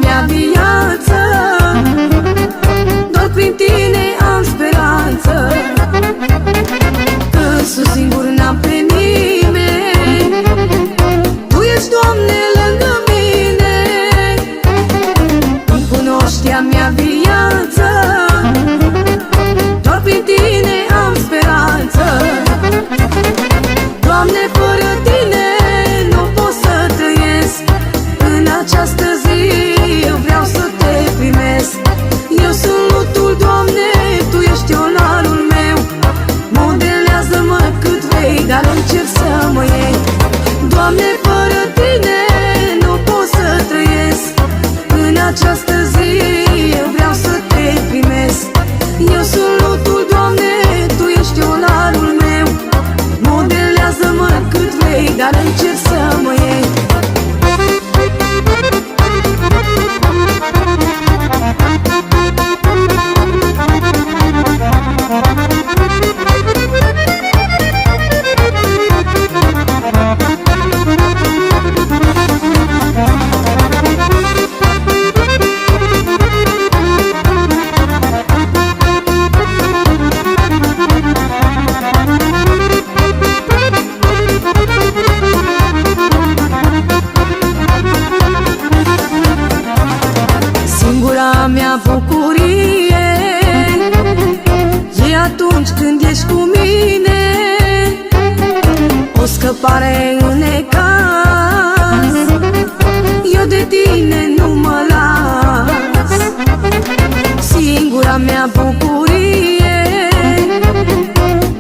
mea viață, doar prin tine am speranță. Când sunt singur n-am pe nimeni, Tu ești, Doamne, lângă mine. Îmi cunoști a mea viață, doar prin tine am speranță. Doamne, fără tine nu pot să trăiesc. În această zi eu vreau să te primesc. Eu sunt lutul, Doamne, Tu ești olarul meu. Modelează-mă cât vrei, dar încerc să mă iei. Doamne, fără tine nu pot să trăiesc. În această zi eu vreau să te primesc. Eu sunt lutul, Doamne, Tu ești olarul meu. Modelează-mă cât vrei, dar încerc să mă iei. Singura mea bucurie e atunci când ești cu mine. O scăpare în necaz, eu de tine nu mă las. Singura mea bucurie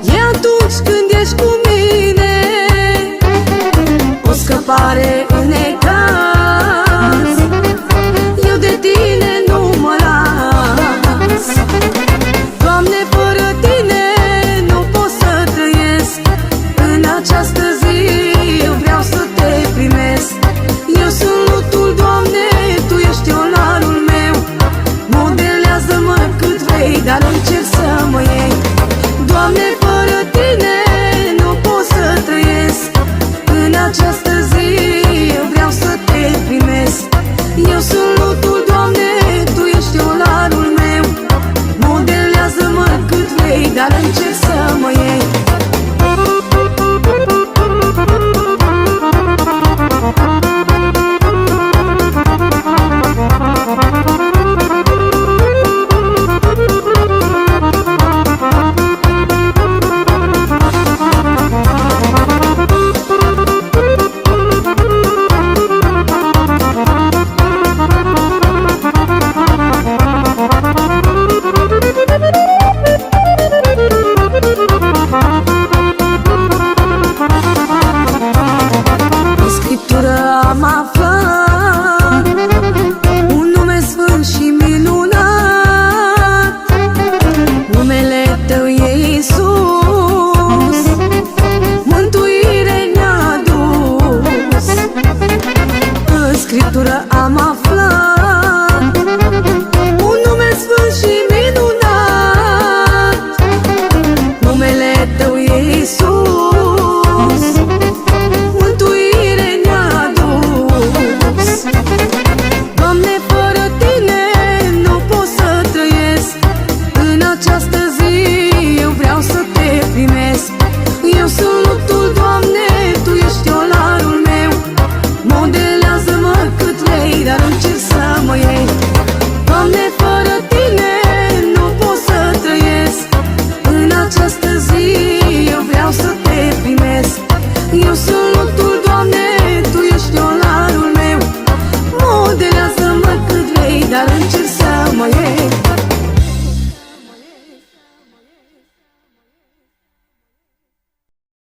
e atunci când ești cu mine. O scăpare în necaz, eu de tine nu mă las. Doamne, fără tine nu pot să trăiesc. În această zi eu vreau să te primesc. Eu sunt lutul, Doamne, Tu ești olarul meu. Modelează-mă cât vrei, dar încerc să mă iei. Doamne, fără tine nu pot să trăiesc. În această zi eu vreau să te primesc. Eu sunt lutul, Doamne, Tu ești olarul meu. Modelează-mă cât vrei, dar încerc să mă iei. În Scriptură am aflat un nume sfânt și minunat. Numele Tău e Iisus, mântuire ne-a adus. În Scriptură am aflat un nume sfânt și minunat. Numele Tău e Iisus, mântuire ne-a adus. Doamne, fără tine nu pot să trăiesc. În această zi eu vreau să te primesc. Eu sunt lutul, Doamne, Tu ești olarul meu. Modelează-mă cât vrei, dar încerc să mă iei. Doamne, fără tine nu pot să trăiesc. În această zi eu vreau să te primesc. Eu sunt lutul, Doamne, Tu ești olarul meu. Modelează-mă cât vrei, dar încerc să mă iei.